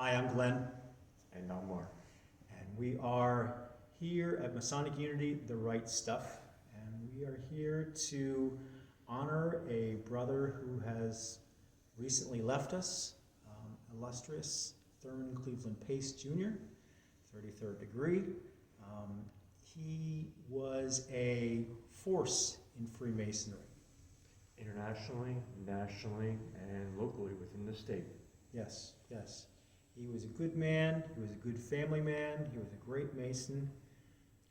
Hi, I'm Glenn, And I'm Mark. and we are here at Masonic Unity, the Rite Stuff, and we are here to honor a brother who has recently left us, illustrious Thurman Cleveland Pace Jr., 33rd degree. He was a force in Freemasonry. Internationally, nationally, and locally within the state. Yes, yes. He was a good man, he was a good family man, he was a great Mason,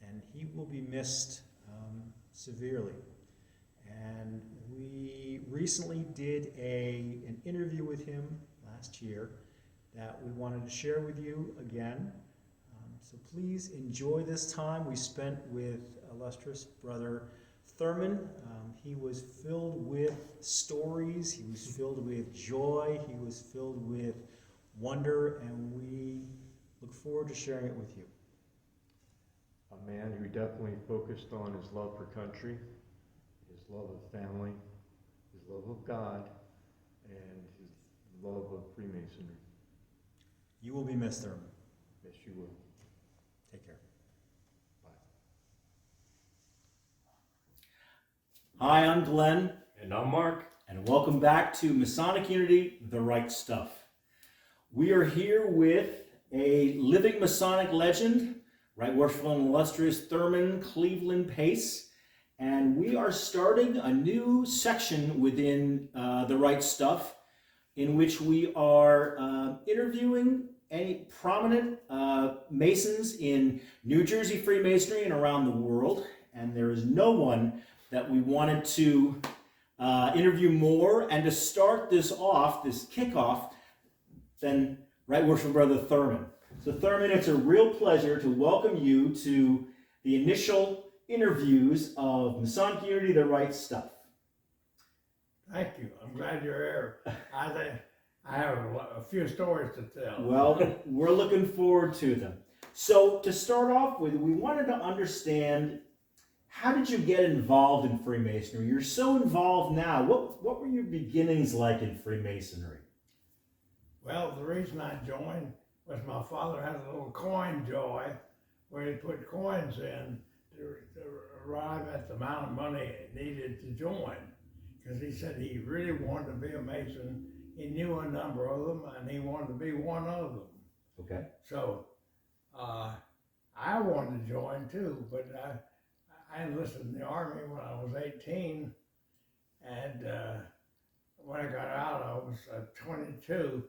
and he will be missed severely. And we recently did an interview with him last year that we wanted to share with you again. So please enjoy this time we spent with illustrious brother Thurman. He was filled with stories, he was filled with joy, he was filled with wonder, and we look forward to sharing it with you. A man who definitely focused on his love for country, his love of family, his love of God, and his love of Freemasonry. You will be missed, Thurman. Yes, you will. Take care. Bye. Hi, I'm Glenn, And I'm Mark. and welcome back to Masonic Unity, the Right Stuff. We are here with a living Masonic legend, Right Worshipful and illustrious Thurman Cleveland Pace, and we are starting a new section within the Right Stuff in which we are interviewing any prominent Masons in New Jersey Freemasonry and around the world, and there is no one that we wanted to interview more and to start this off, this kickoff, than Right Worshipful Brother Thurman. So Thurman, it's a real pleasure to welcome you to the initial interviews of Masonic Unity, the Right Stuff. Thank you. I'm glad you're here. I have a few stories to tell. Well, we're looking forward to them. So to start off with, we wanted to understand, how did you get involved in Freemasonry? You're so involved now. What were your beginnings like in Freemasonry? Well, the reason I joined was my father had a little coin joy where he put coins in to arrive at the amount of money needed to join. Because he said he really wanted to be a Mason. He knew a number of them, and he wanted to be one of them. Okay. So I wanted to join too, but I enlisted in the Army when I was 18, and when I got out, I was 22,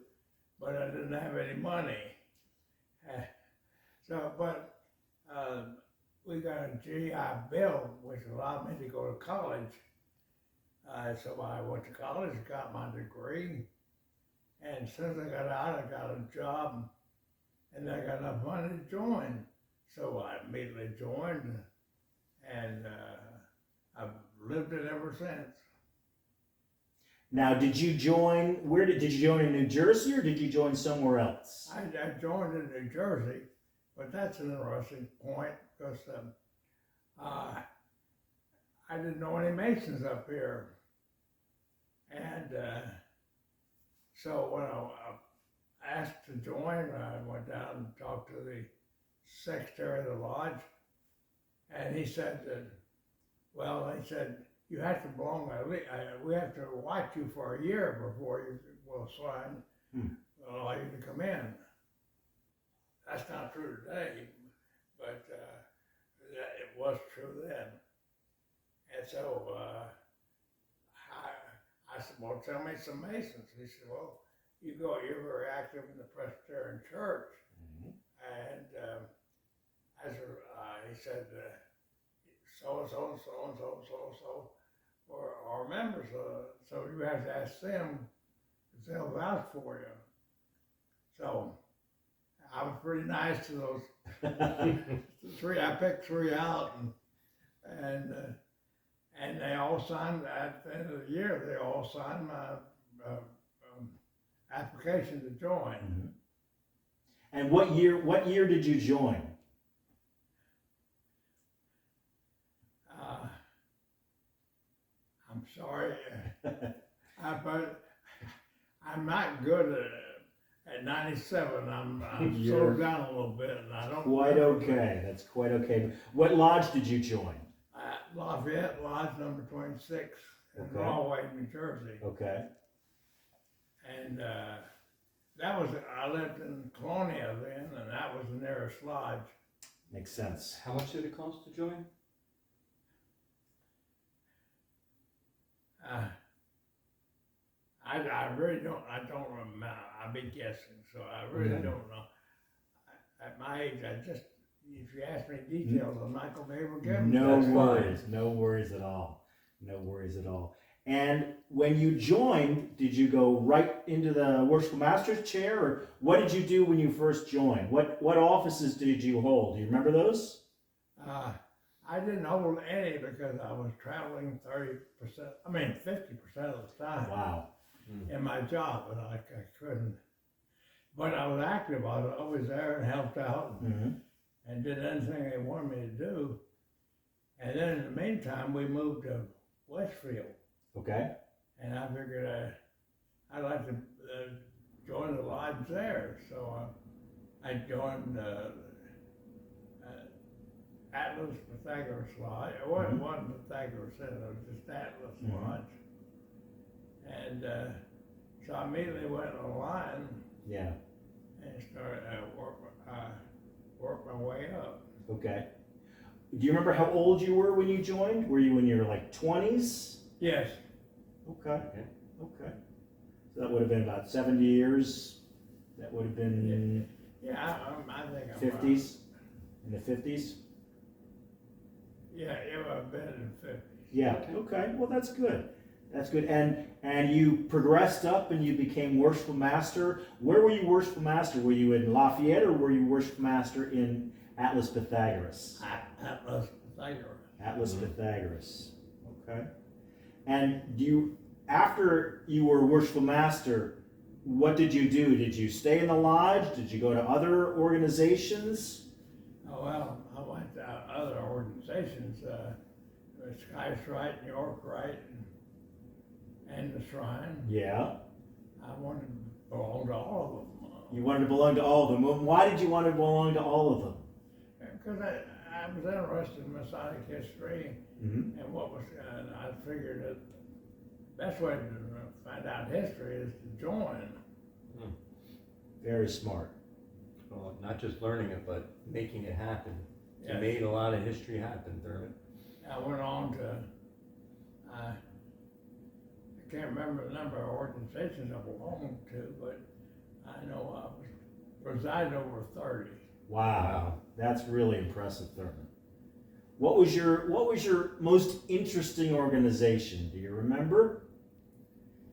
but I didn't have any money. But we got a GI Bill, which allowed me to go to college. So I went to college, got my degree, and as soon as I got out, I got a job, and I got enough money to join. So I immediately joined, and I've lived it ever since. Now, did you join, did you join in New Jersey, or did you join somewhere else? I joined in New Jersey, but that's an interesting point because I didn't know any Masons up here. And so when I asked to join, I went down and talked to the secretary of the lodge, and he said that, well, he said, you have to belong, we have to watch you for a year before you will sign, allow you to come in. That's not true today, but it was true then. And so I said, well, tell me some Masons. He said, well, you're very active in the Presbyterian Church. And he said, so-and-so, and so-and-so, and so-and-so are members, so you have to ask them, because they'll vouch for you. So I was pretty nice to those three. I picked three out, and they all signed, at the end of the year, they all signed my application to join. Mm-hmm. And what year did you join? I'm sorry, but I'm not good At 97, I'm You're slowed down a little bit, and I don't. Quite okay. That's quite okay. What lodge did you join? Lafayette Lodge number 26 in Okay. Rahway, New Jersey. Okay. And that was, I lived in Colonia then, and that was the nearest lodge. Makes sense. How much did it cost to join? I really don't, I don't remember, I'll be guessing, so I really Okay. don't know. At my age, if you ask me details, I'm not gonna be able to give them. No That's fine. worries. No worries at all. No worries at all. And when you joined, did you go right into the worshipful master's chair, or what did you do when you first joined? What offices did you hold? Do you remember those? I didn't hold any because I was traveling 50% of the time. Wow. In my job, and I couldn't. But I was active. I was always there and helped out Mm-hmm. and did anything they wanted me to do. And then in the meantime, we moved to Westfield, Okay. and I figured I'd like to join the lodge there. So I joined Atlas Pythagoras Lodge. It wasn't Pythagoras, it was just Atlas Lodge. And so I immediately went online Yeah. and started work my way up. Okay. Do you remember how old you were when you joined? Were you in your like 20s? Yes. Okay. Okay. So that would have been about 70 years. That would have been Yeah, I think I'm 50s. In the 50s. Yeah, it would have been in the 50s. Yeah. Okay. Well, that's good. That's good. And you progressed up and you became worshipful master. Where were you worshipful master? Were you in Lafayette or were you worshipful master in Atlas Pythagoras? Atlas Pythagoras. Atlas Pythagoras. Okay. And after you were worshipful master, what did you do? Did you stay in the lodge? Did you go to other organizations? Oh, well, I went to other organizations, Sky's Rite, New York Rite, and the Shrine. Yeah. I wanted to belong to all of them. You wanted to belong to all of them. Well, why did you want to belong to all of them? Because I was interested in Masonic history Mm-hmm. and and I figured that the best way to find out history is to join. Very smart. Well, not just learning it, but making it happen. You Yes. made a lot of history happen, Thurman. I went on to, I can't remember the number of organizations I belonged to, but I know I was presided over 30. Wow. That's really impressive, Thurman. What was your most interesting organization? Do you remember?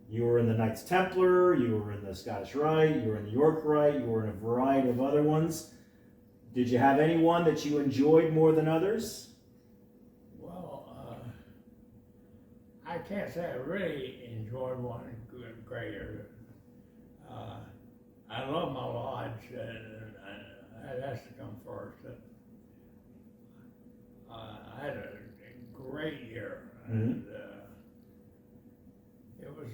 You were in the Knights Templar, you were in the Scottish Rite, you were in the York Rite, you were in a variety of other ones. Did you have any one that you enjoyed more than others? Well, I can't say I really enjoyed one greater. I love my lodge, and that has to come first. I had a great year, and it was,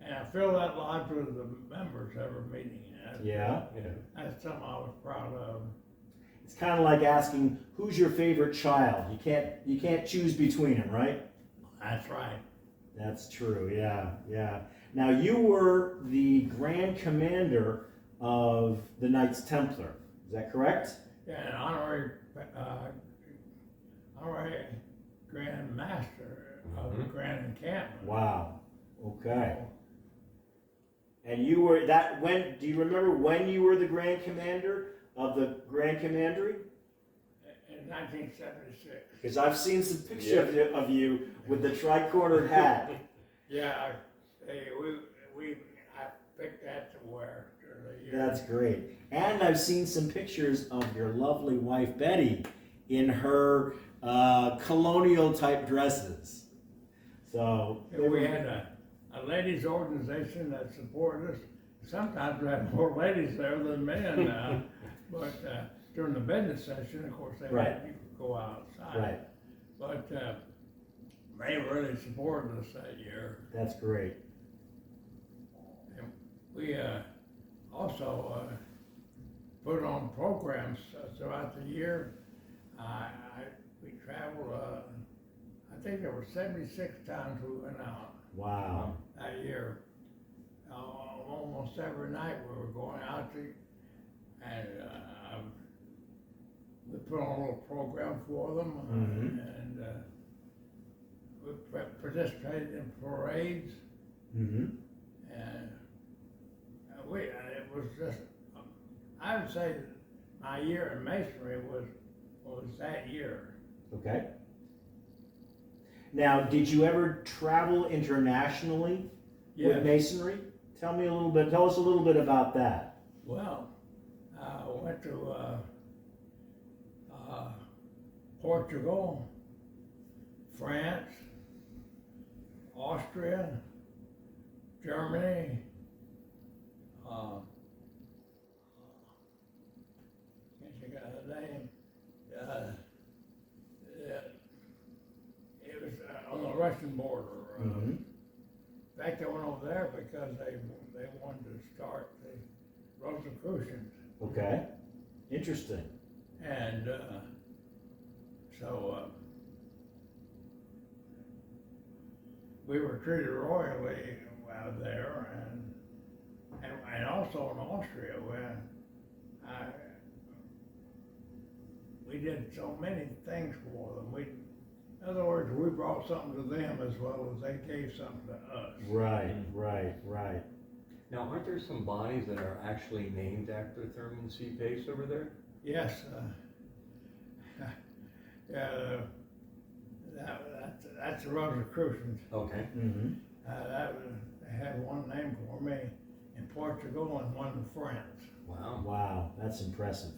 and I filled that lodge with the members every meeting. Yeah. That's something I was proud of. It's kind of like asking, who's your favorite child? You can't choose between them, right? That's right. That's true, yeah. Now, you were the Grand Commander of the Knights Templar, is that correct? Yeah, an honorary Grand Master of the Grand Encampment. Wow, okay. And you were, do you remember when you were the Grand Commander of the Grand Commandery? In 1976. Because I've seen some pictures of you with the tri-cornered hat. Yeah, I picked that to wear during the year. That's great. And I've seen some pictures of your lovely wife, Betty, in her colonial type dresses. So We had a ladies organization that supported us. Sometimes we had more ladies there than men, but during the business session, of course, they let people go outside. Right. But they really supported us that year. That's great. And we also put on programs throughout the year. We traveled, I think there were 76 times we went out Wow. that year. Almost every night we were going out to, and we put on a little program for them, and we participated in parades, Mm-hmm. and it was just, I would say my year in masonry was that year. Okay. Now, did you ever travel internationally Yes. with masonry? Tell us a little bit about that. Well, I went to Portugal, France, Austria, Germany, can't think of the name. It was on the Russian border. Mm-hmm. In fact, I went over there because they wanted to start the Rosicrucians, Okay. Interesting. and so we were treated royally out there, and also in Austria, where we did so many things for them. In other words, we brought something to them as well as they gave something to us. Right. Now, aren't there some bodies that are actually named after Thurman C. Pace over there? Yes. Yeah, that's the Rosicrucians. Okay. Mm-hmm. They had one name for me in Portugal and one in France. Wow. Wow, that's impressive.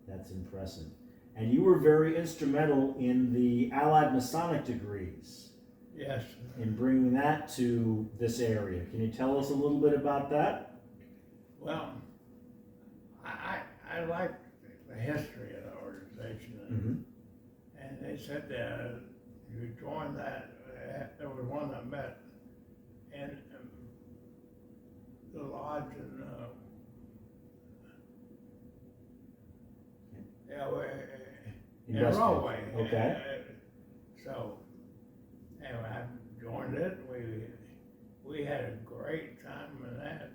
That's impressive. And you were very instrumental in the Allied Masonic degrees, Yes. in bringing that to this area. Can you tell us a little bit about that? Well, I like the history of the organization, Mm-hmm. and they said that you join that. There was one that met in the lodge in Investment. Norway. Okay. So anyway, I joined it. We had a great time in that.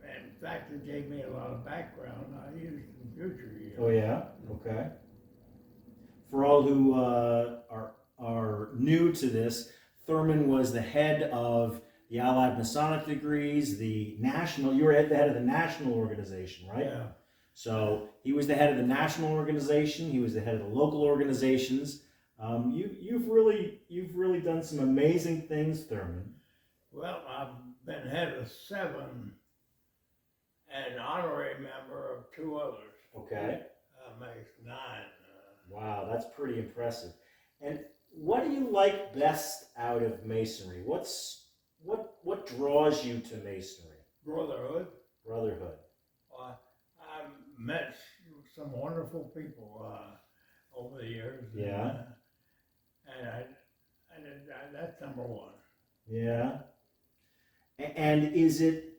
In fact, it gave me a lot of background I used in future years. Oh yeah. Okay. For all who are new to this, Thurman was the head of the Allied Masonic degrees, the national. You were the head of the national organization, right? Yeah. So he was the head of the national organization. He was the head of the local organizations. You've really done some amazing things, Thurman. Well, I've been head of 7 and honorary member of 2 others. Okay. Makes 9. Wow, that's pretty impressive. And what do you like best out of Masonry? What draws you to Masonry? Brotherhood. Brotherhood. I've met some wonderful people over the years. Yeah. And that's number 1. Yeah. And is it,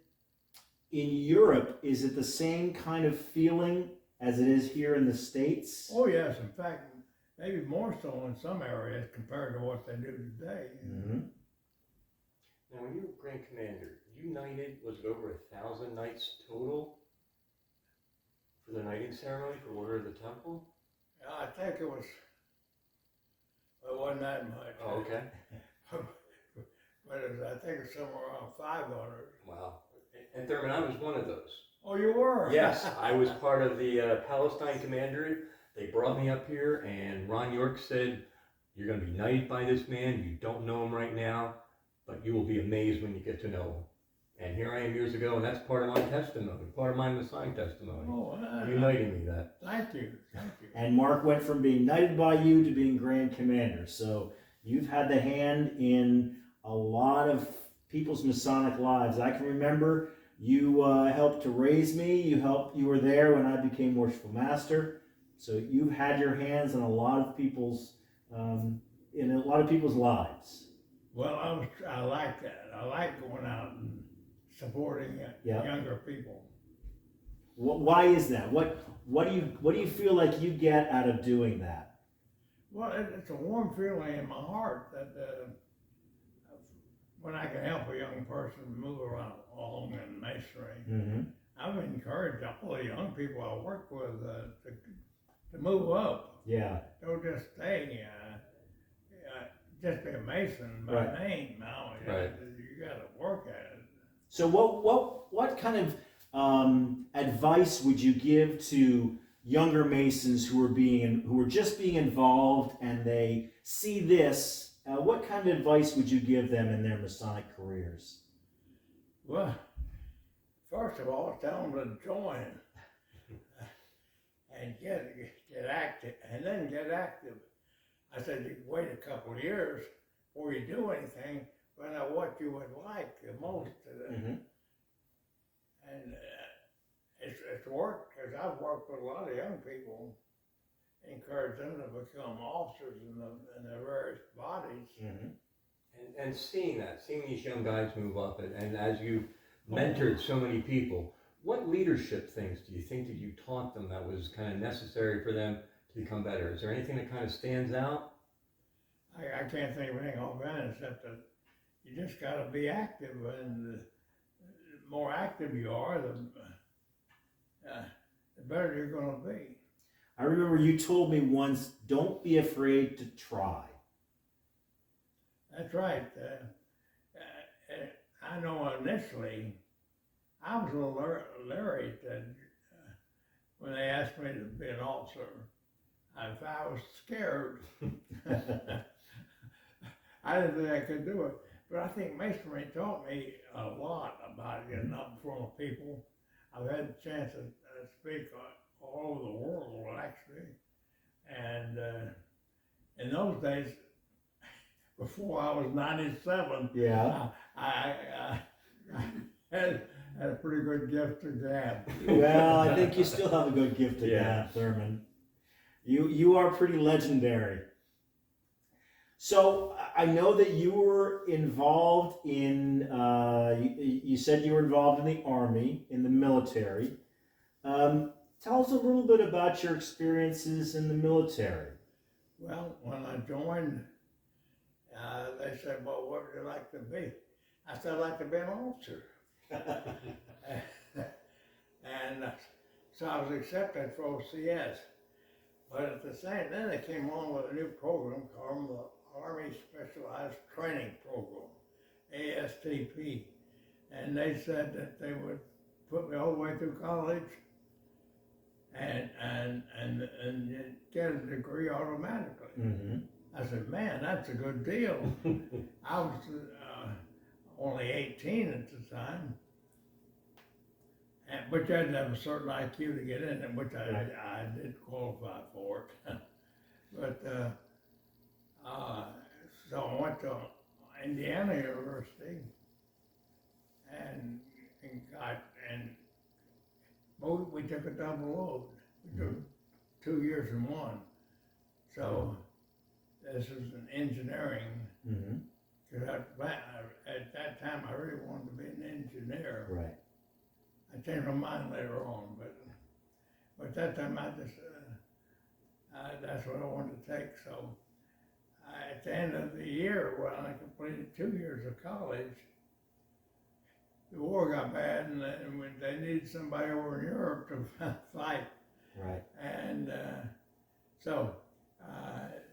in Europe, is it the same kind of feeling as it is here in the States? Oh yes, in fact, maybe more so in some areas compared to what they do today. Mm-hmm. Now, when you were Grand Commander, you knighted, was it over 1,000 knights total for the knighting ceremony for Order of the Temple? I think it wasn't that much. Oh, okay. But I think it's somewhere around 500. Wow. And Thurman, I was one of those. Oh, you were? Yes, I was part of the Palestine Commandery. They brought me up here, and Ron York said, "You're going to be knighted by this man. You don't know him right now, but you will be amazed when you get to know him." And here I am years ago, and that's part of my testimony, part of my Masonic testimony. Oh, You knighting me that. thank you. And Mark went from being knighted by you to being Grand Commander. So you've had the hand in a lot of people's Masonic lives. I can remember you helped to raise me. You were there when I became Worshipful Master. So you've had your hands in a lot of people's lives. Well, I like that. I like going out and supporting Yeah. younger people. Why is that? What do you feel like you get out of doing that? Well, it's a warm feeling in my heart that when I can help a young person move along in masonry, Mm-hmm. I've encouraged all the young people I work with to move up. Yeah. Don't just stay, just be a mason by Right. name. Now Right. you got to work at it. So what kind of advice would you give to younger Masons who are just being involved and they see this? What kind of advice would you give them in their Masonic careers? Well, first of all, tell them to join and get active, and then get active. I said you wait a couple of years before you do anything, find out what you would like the most. Mm-hmm. And it's worked, because I've worked with a lot of young people, encourage them to become officers in the various bodies. Mm-hmm. And seeing these young guys move up, and as you mentored so many people, what leadership things do you think that you taught them that was kind of necessary for them to become better? Is there anything that kind of stands out? I can't think of anything offhand except that you just got to be active, and the more active you are, the better you're going to be. I remember you told me once, don't be afraid to try. That's right. I know initially I was a little leery when they asked me to be an officer. I was scared. I didn't think I could do it. But I think Masonry taught me a lot about getting up in front of people. I've had the chance to speak all over the world, actually. And in those days, before I was 97, Yeah. I had a pretty good gift to gab. Well, I think you still have a good gift to Yeah. that, Thurman. You are pretty legendary. So I know that you were involved in, you said you were involved in the Army, in the military. Tell us a little bit about your experiences in the military. Well, when I joined, they said, well, what would you like to be? I said, I'd like to be an officer. And so I was accepted for OCS. But at the same time, they came on with a new program called the Army Specialized Training Program, ASTP. And they said that they would put me all the way through college and get a degree automatically. Mm-hmm. I said, man, that's a good deal. I was only 18 at the time, but you had to have a certain IQ to get in, and which I did qualify for it. But so I went to Indiana University and we took a double load. We took 2 years in one. So this was an engineering. Mm-hmm. Because at that time I really wanted to be an engineer. Right. I changed my mind later on, but at that time I just that's what I wanted to take. So at the end of the year, when I completed 2 years of college, the war got bad, and they needed somebody over in Europe to fight. Right. And so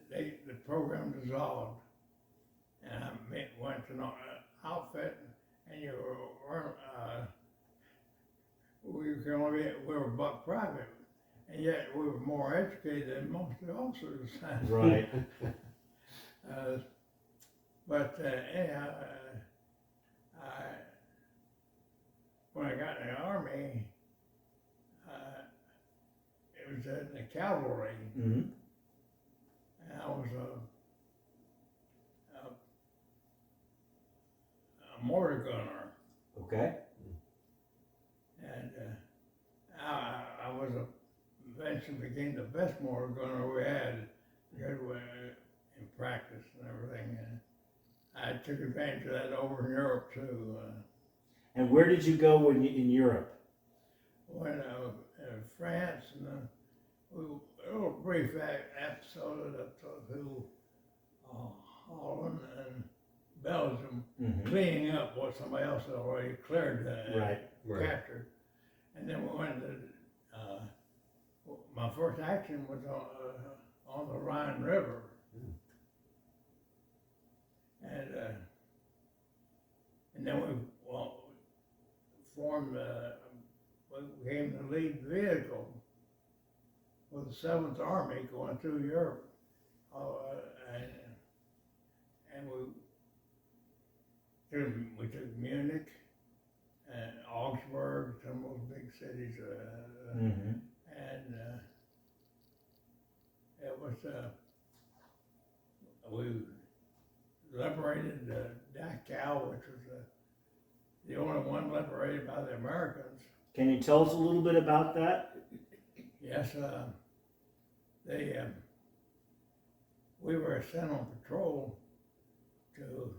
the program dissolved, and I went to an outfit, and we were buck private, and yet we were more educated than most of the officers. Right. But anyhow, when I got in the Army, it was in the cavalry, Mm-hmm. and I was a mortar gunner, Okay. and I was eventually became the best mortar gunner we had, in practice and everything. And I took advantage of that over in Europe too. And where did you go when in Europe? When I was in France, and a little brief episode up to Holland and Belgium, cleaning up what somebody else had already cleared and captured. And then we went to, my first action was on the Rhine River. And then we formed, we became the lead vehicle with the 7th Army going through Europe. And we took Munich and Augsburg, some of those big cities, and it was, we liberated Dachau, which was the only one liberated by the Americans. Can you tell us a little bit about that? Yes, we were sent on patrol to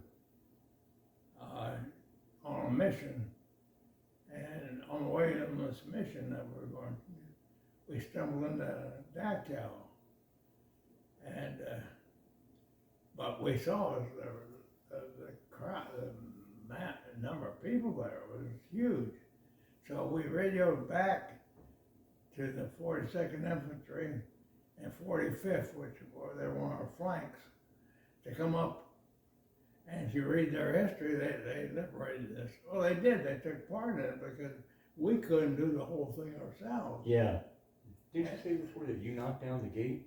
on a mission, and on the way on this mission that we were going, we stumbled into Dachau, and but we saw the crowd, the number of people there was huge. So we radioed back to the 42nd Infantry and 45th, which were they were on our flanks, to come up. And if you read their history, they liberated us. Well, they did. They took part in it because we couldn't do the whole thing ourselves. Yeah. Did you say before that you knocked down the gate?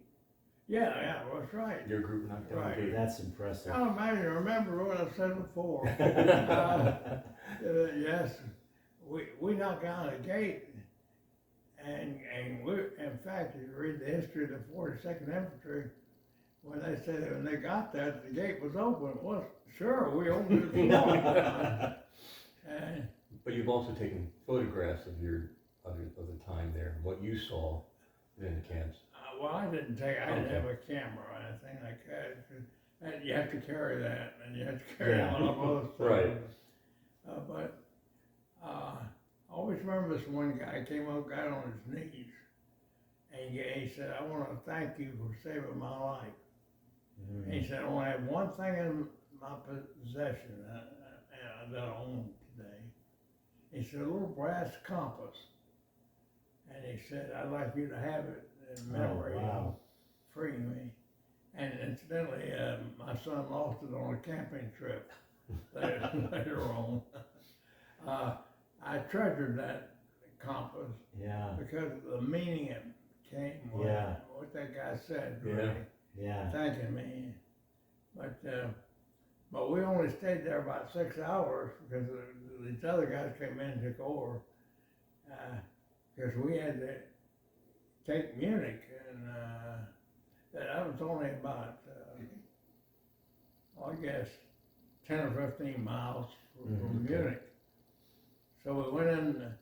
Yeah, that's right. Your group knocked down the gate. That's impressive. I don't imagine, remember what I said before. Yes, we knocked down the gate, and we, in fact, if you read the history of the 42nd Infantry, when they said when they got there, the gate was open. Well, sure, we opened it. But you've also taken photographs of of the time there, what you saw in the camps. Well, I didn't have a camera or anything like that. And you have to carry that, and you have to carry a lot of other things. Right. But I always remember this one guy came up, got on his knees, and he said, "I want to thank you for saving my life." And he said, "I only have one thing in my possession that I own today." He said, "A little brass compass." And he said, "I'd like you to have it in memory of freeing me." And incidentally, my son lost it on a camping trip later on. I treasured that compass because of the meaning it came with what that guy said, really. Thanking me. But we only stayed there about 6 hours because these other guys came in and took over. Because we had to take Munich, and that was only about, I guess, 10 or 15 miles from Munich. So we went in,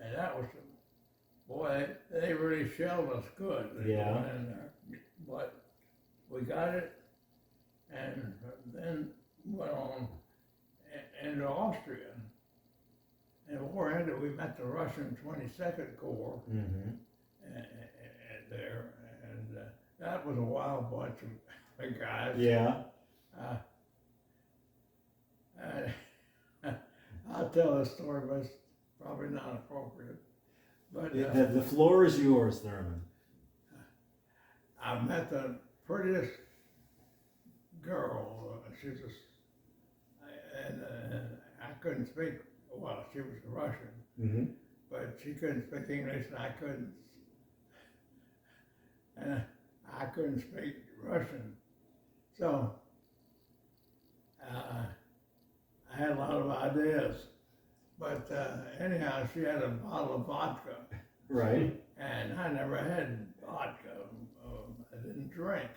and that was, boy, they really shelled us good. They went in there. But we got it, and then went on into Austria. And the war ended, we met the Russian 22nd Corps there, and that was a wild bunch of guys. Yeah. I'll tell this story, but it's probably not appropriate. But the floor is yours, Thurman. I met the prettiest girl. She was, and I couldn't speak. Well, she was Russian, but she couldn't speak English, and I couldn't speak Russian. So I had a lot of ideas. But anyhow, she had a bottle of vodka. Right. And I never had vodka. I didn't drink.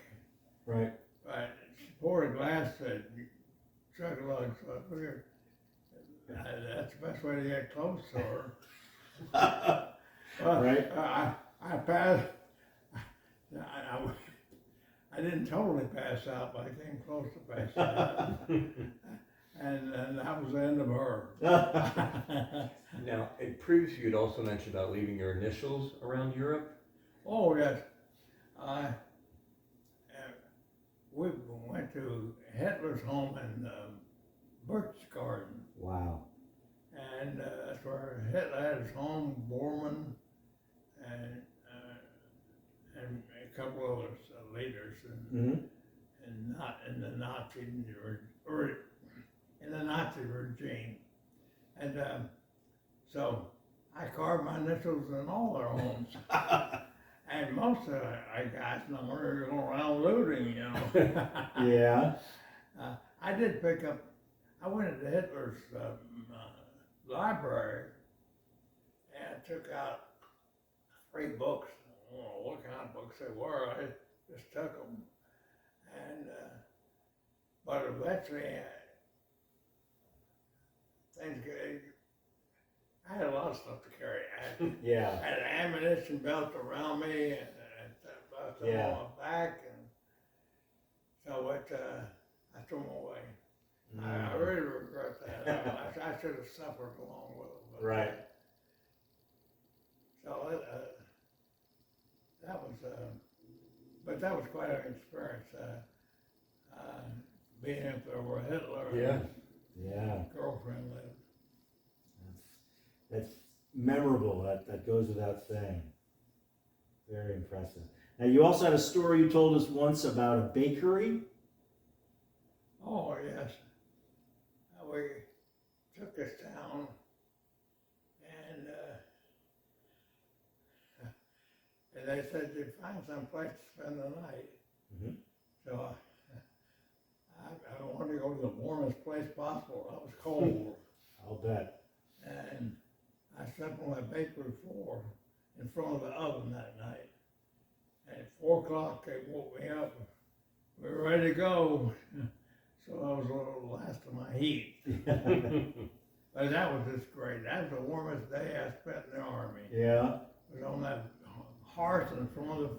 Right. But she poured a glass, said, chug a lug. So I figured that's the best way to get close to her. Right. I passed. I didn't totally pass out, but I came close to passing out. and that was the end of her. Now, previously you'd also mentioned about leaving your initials around Europe. Oh, yes. We went to Hitler's home in Berchtesgaden, Wow. and that's where Hitler had his home, Bormann, and a couple of other leaders, and not in the Nazi or in the Nazi regime, and so I carved my initials in all their homes. And most of the guys know they're going around looting, you know. Yeah. I did pick up, I went into Hitler's library and I took out 3 books. I don't know what kind of books they were, I just took them. And, but eventually, things get, I had a lot of stuff to carry. Yeah. I had an ammunition belt around me and belt on my back, and so I threw them away. I really regret that. I should have suffered along with them. But, Right. So that was, but that was quite an experience. Being up there where Hitler and his girlfriend lived. That's memorable. That goes without saying. Very impressive. Now, you also had a story you told us once about a bakery. Oh, yes. We took this town, and they said you'd find some place to spend the night. So I wanted to go to the warmest place possible. It was cold. I'll bet. And I slept on my bakery floor in front of the oven that night. And at 4 o'clock, they woke me up. We were ready to go. So I was a little last of my heat. But that was just great. That was the warmest day I spent in the Army. Yeah. It was on that hearth in front of the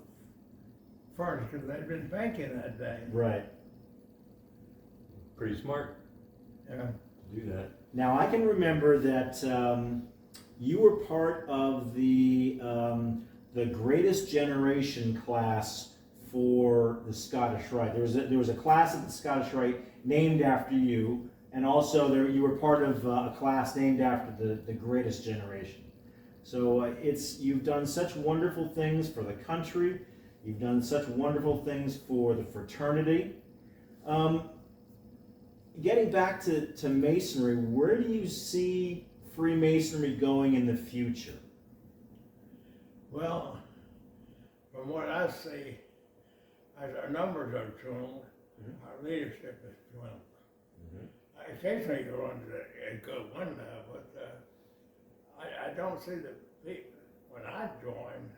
furnace because they'd been baking that day. Right. Pretty smart Yeah. to do that. Now, I can remember that you were part of the greatest generation class for the Scottish Rite. There was a class at the Scottish Rite named after you, and also you were part of a class named after the greatest generation. So you've done such wonderful things for the country. You've done such wonderful things for the fraternity. Getting back to Masonry, where do you see Freemasonry going in the future? Well, from what I see, as our numbers are dwindled, our leadership is dwindled. Occasionally you run into a good one, but I don't see the people. When I joined,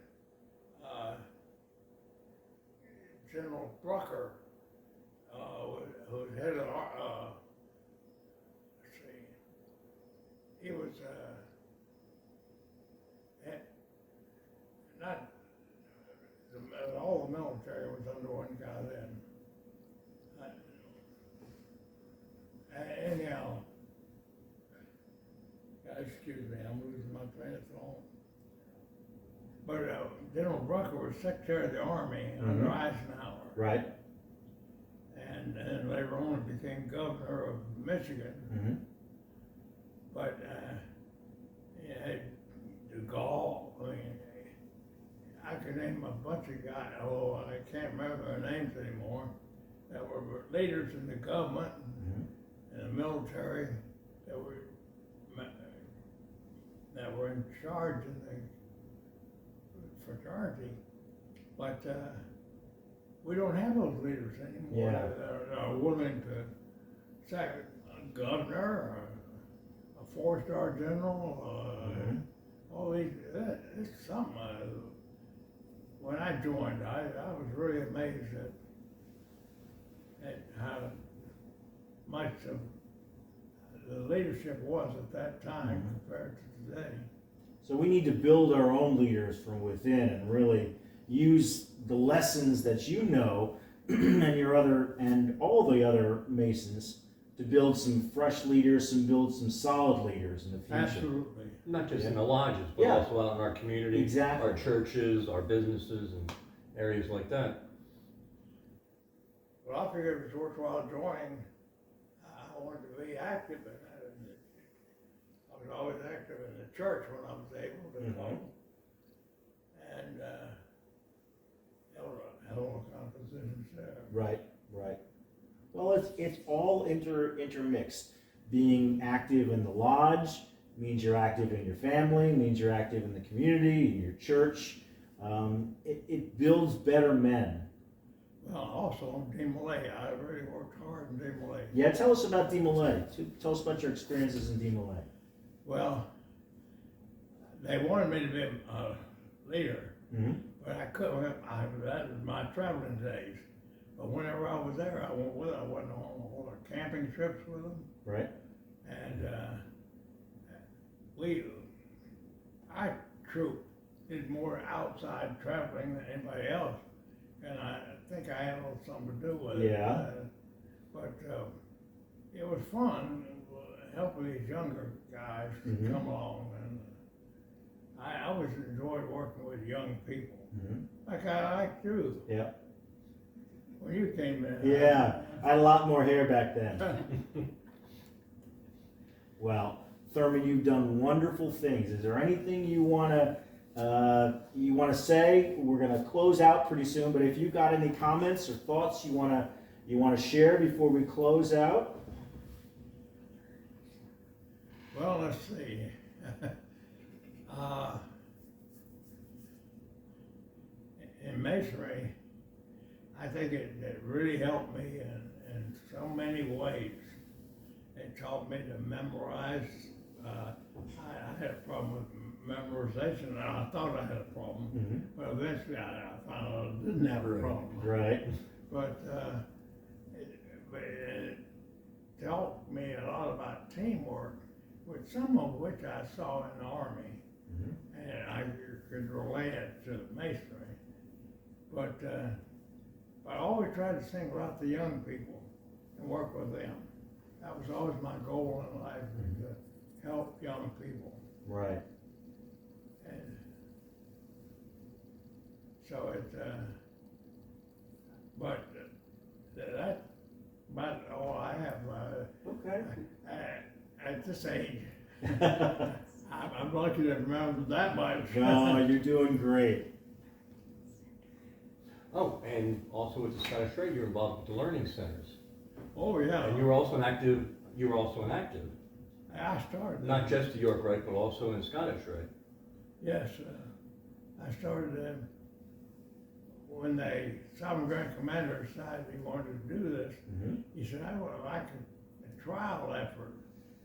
General Brucker, who was head of let's see, he was not all the military was under one guy then. Anyhow, excuse me, I'm losing my train of thought. But General Brucker was Secretary of the Army under Eisenhower. Right. And then later on became governor of Michigan. But he had de Gaulle. I mean, I could name a bunch of guys, although I can't remember their names anymore, that were leaders in the government and the military that were in charge in the fraternity. But we don't have those leaders anymore that are willing to sack a governor, a 4-star general, all these. It's something. When I joined, I was really amazed at how much of the leadership was at that time compared to today. So we need to build our own leaders from within and really use the lessons that you know and all the other Masons to build some fresh leaders, build some solid leaders in the future. Absolutely. Not just in the lodges, but Yeah. also out in our community, Exactly. our churches, our businesses, and areas like that. Well, I figured it was worthwhile joining. I wanted to be active in it. I was always active in the church when I was able to go. And held a compositions there. Right, right. Well, it's all intermixed. Being active in the lodge means you're active in your family, means you're active in the community, in your church. It builds better men. Well, also in Malay, I really worked hard in Malay. Yeah, tell us about Malay. Tell us about your experiences in Malay. Well, they wanted me to be a leader, but I couldn't. That was my traveling days. But whenever I was there, I went with them. I went on all the camping trips with them. Right. And our troop did more outside traveling than anybody else. And I think I had a little something to do with it. Yeah. But it was fun helping these younger guys come along. And I always enjoyed working with young people. Like I like you. Yeah. When you came in. Yeah, I had a lot more hair back then. Well, Thurman, you've done wonderful things. Is there anything you wanna say? We're gonna close out pretty soon, but if you've got any comments or thoughts you wanna share before we close out. Well, let's see. In Masonry, I think it really helped me in so many ways. It taught me to memorize. I had a problem with memorization, and I thought I had a problem, but eventually I found out I didn't have a problem. Right. But it taught me a lot about teamwork, some of which I saw in the Army, and I could relate it to Masonry. But I always tried to single out the young people and work with them. That was always my goal in life, was to help young people. Right. And so but that's about all I have. Okay. At this age, I'm lucky to remember that much. No, you're doing great. Oh, and also with the Scottish Rite, you're involved with the learning centers. Oh yeah. And you were also an active. I started. Not just the York Rite, but also in Scottish Rite. Yes, I started when the Sovereign Grand Commander decided he wanted to do this. He said, I would like a trial effort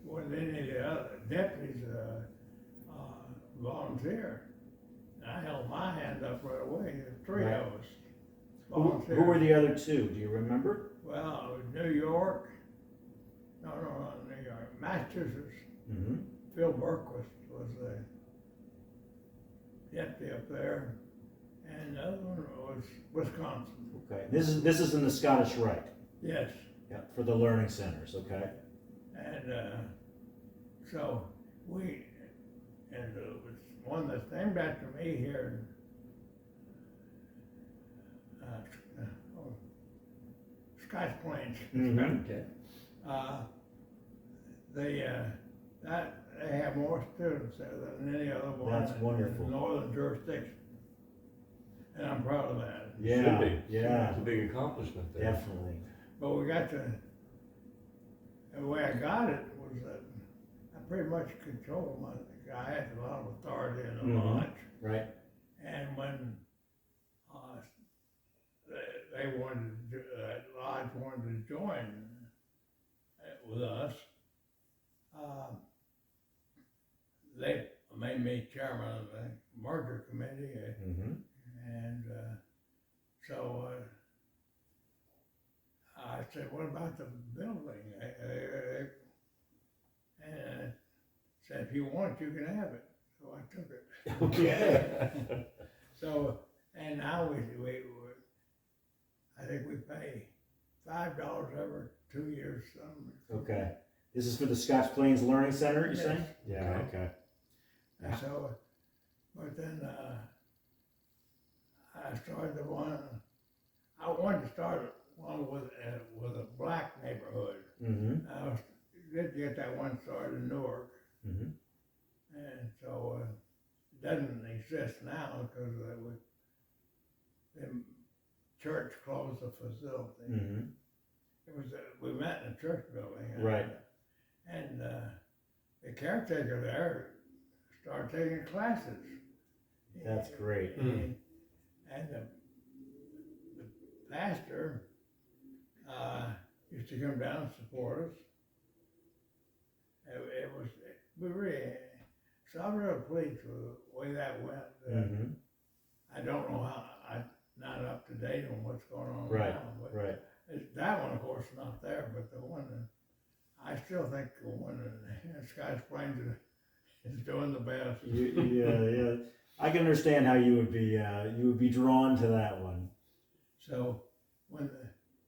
with any of the other deputies volunteer. And I held my hand up right away. The three of us volunteered. Who were the other two? Do you remember? Well, it was New York. No, not New York. Massachusetts. Phil Berquist was the deputy up there, and the other one was Wisconsin. Okay. This is in the Scottish Rite. Yes. Yeah, for the learning centers. Okay. And so it was one that's named after me here in Scotch Plains. Okay. They have more students there than any other one That's wonderful. in the northern jurisdiction. And I'm proud of that. Yeah. Should be. Yeah. It's a big accomplishment there. Definitely. But we got the way I got it was that I pretty much controlled I had a lot of authority in the lodge. Right. And when they wanted to, lodge wanted to join with us, they made me chairman of the merger committee, and so I said, "What about the building?" And said, "If you want, you can have it." So I took it. Okay. So, and now I think we pay $5 every 2 years, something. Okay. This is for the Scotch Plains Learning Center, you're Yes. saying? Yeah, Okay. okay. And so, but then I started the one. I wanted to start one with a black neighborhood. Mm-hmm. I was, did get that one started in Newark, Mm-hmm. and so it doesn't exist now because the church closed the facility. Mm-hmm. It was we met in a church building, Right. And the caretaker there started taking classes. That's great. And the pastor used to come down and support us. It was, we really, so I'm real pleased with the way that went. Mm-hmm. I don't know how, I'm not up to date on what's going on Right, now, but right. that one, of course, is not there, but the one that, I still think the one that Scotch Plains is doing the best. Yeah. I can understand how you would be drawn to that one. So when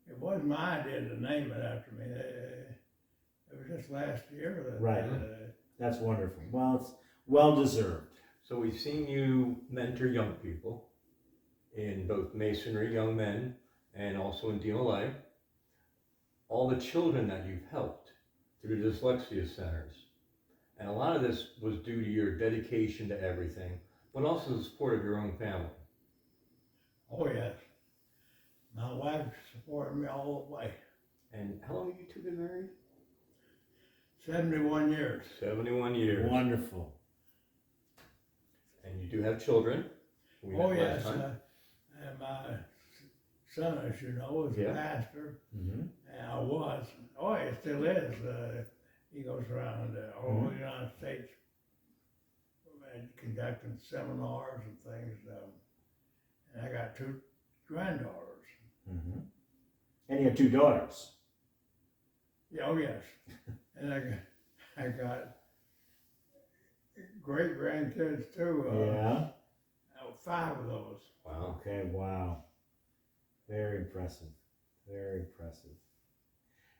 it was my idea to name it after me. It was just last year that. Right. That's wonderful. Well, it's well deserved. So we've seen you mentor young people in both Masonry, young men, and also in DLA. All the children that you've helped through the dyslexia centers. And a lot of this was due to your dedication to everything, but also the support of your own family. Oh yes, my wife supported me all the way. And how long have you two been married? 71 years. 71 years. Wonderful. And you do have children. We Oh met yes, last time. and my son, as you know, is Yeah. a pastor. Mm-hmm. And I was. Oh, he still is. He goes around all over the United States conducting seminars and things. And I got 2 granddaughters. Mm-hmm. And you have 2 daughters. Yeah, oh yes. And I got great grandkids too. Yeah. 5 of those. Wow. Okay, wow. Very impressive. Very impressive.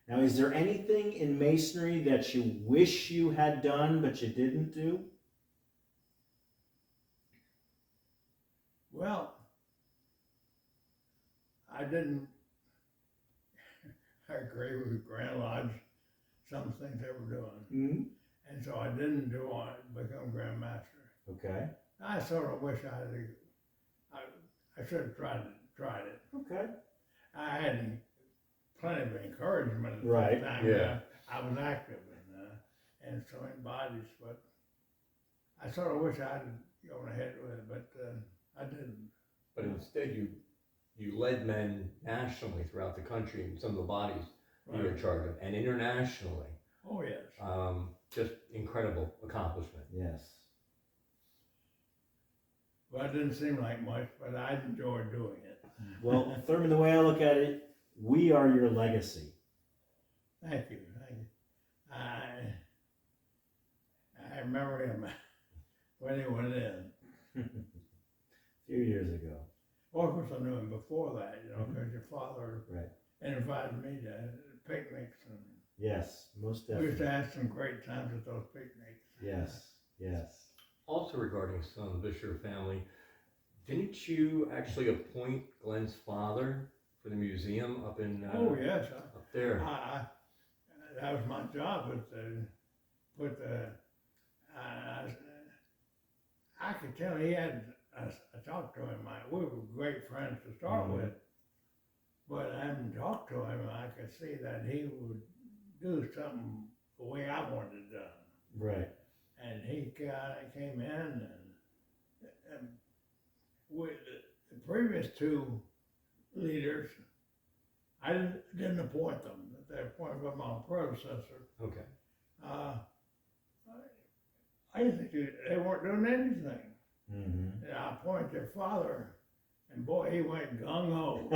Now, is there anything in Masonry that you wish you had done but you didn't do? Well, I didn't. I agree with Grand Lodge, some things they were doing. Mm-hmm. And so I didn't become Grand Master. Okay. I sort of wish I should have tried it. Okay. I had plenty of encouragement at the Right, time. yeah. I was active in so many bodies, but I sort of wish I had gone ahead with it, but I didn't. But instead, you led men nationally throughout the country in some of the bodies you were in charge of, and internationally. Oh yes. Just incredible accomplishment. Yes. Well, it didn't seem like much, but I enjoyed doing it. Well, Thurman, the way I look at it, we are your legacy. Thank you. I remember him when he went in. A few years ago. Well, of course, I knew him before that, because your father Right. invited me to picnics, and Yes, most we definitely. used to have some great times at those picnics. Yes, yes. Also regarding some of the Vischer family, didn't you actually appoint Glenn's father for the museum up in Oh yes, up there? that was my job. Was to put the. I could tell he had. I talked to him. We were great friends to start with, but I hadn't talked to him. I could see that he would do something the way I wanted it done. Right. And he came in, and with the previous 2 leaders, I didn't appoint them. They appointed by my predecessor. Okay. I didn't think they weren't doing anything. Mm-hmm. And I appointed their father, and boy, he went gung-ho.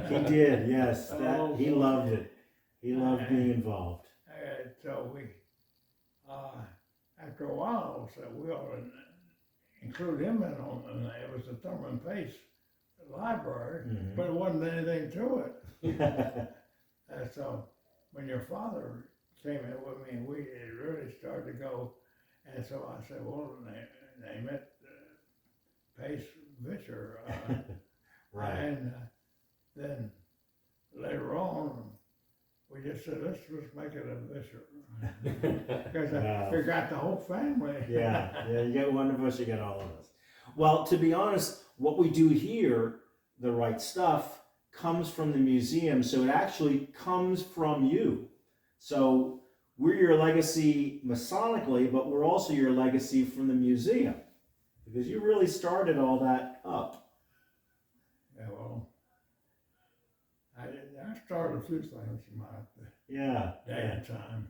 He did, yes. Oh, He loved it. He loved being involved. So we, after a while, said we ought to include him in on, and it was the Thurman Pace Library, Mhm. but it wasn't anything to it. And so when your father came in with me, it really started to go. And so I said, well, name it Pace Vischer. Right. And then later on, we just said, let's just make it a Vischer. Because Wow. we got the whole family. Yeah, you get one of us, you get all of us. Well, to be honest, what we do here, the Rite stuff, comes from the museum, so it actually comes from you. So we're your legacy Masonically, but we're also your legacy from the museum, because you really started all that up. Yeah, well, I started a few things in my Yeah. day and time.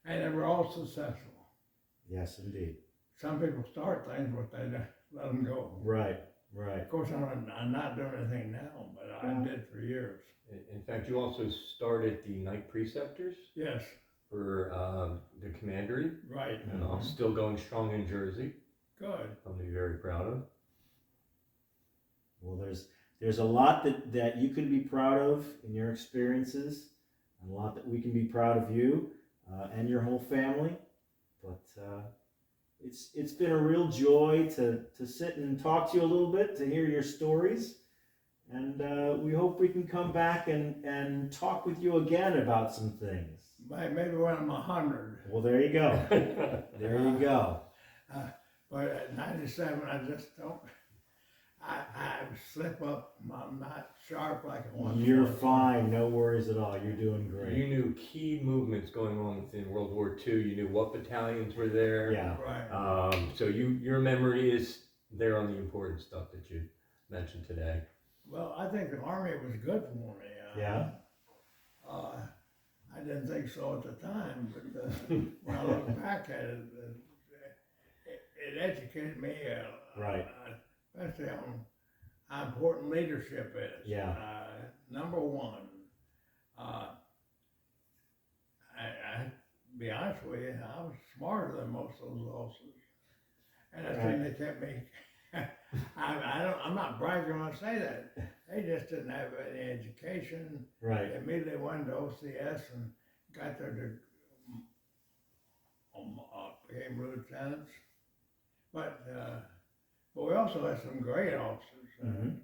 And they were all successful. Yes, indeed. Some people start things, but they let them go. Right, right. Of course, I'm not doing anything now, but I did for years. In fact, you also started the Night Preceptors Yes, for the commandery, right. and still going strong in Jersey. Good. Something to be very proud of. Well, there's a lot that you can be proud of in your experiences, and a lot that we can be proud of you and your whole family. But it's been a real joy to sit and talk to you a little bit, to hear your stories, and we hope we can come back and talk with you again about some things. Maybe when I'm 100. Well, there you go. There you go. But at 97, I just don't. I slip up. I'm not sharp like I once You're was. fine. No worries at all. You're doing great. You knew key movements going on within World War II. You knew what battalions were there. Yeah. Right. So your memory is there on the important stuff that you mentioned today. Well, I think the Army was good for me. Yeah. I didn't think so at the time, but when I look back at it, it educated me, Right. especially on how important leadership is. Yeah. Number one, I be honest with you, I was smarter than most of those officers, and I think they kept me. I'm not bragging when I say that. They just didn't have any education. Right. They immediately went to OCS and got their became lieutenants. But we also had some great officers.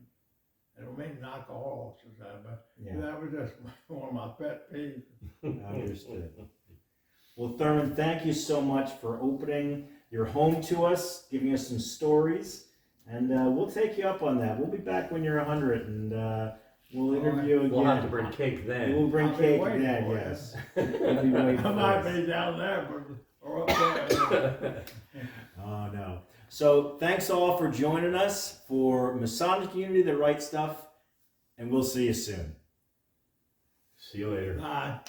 I don't mean to knock all officers out, but that was just one of my pet peeves. Understood. Well, Thurman, thank you so much for opening your home to us, giving us some stories, and we'll take you up on that. We'll be back when you're 100, and we'll interview again. We'll have to bring cake then. We'll bring I'll be cake waiting then, for you. yes. We'll be waiting I for might us. be down there, or up there. Oh, no. So thanks all for joining us for Masonic Unity, the Right Stuff, and we'll see you soon. See you later. Bye.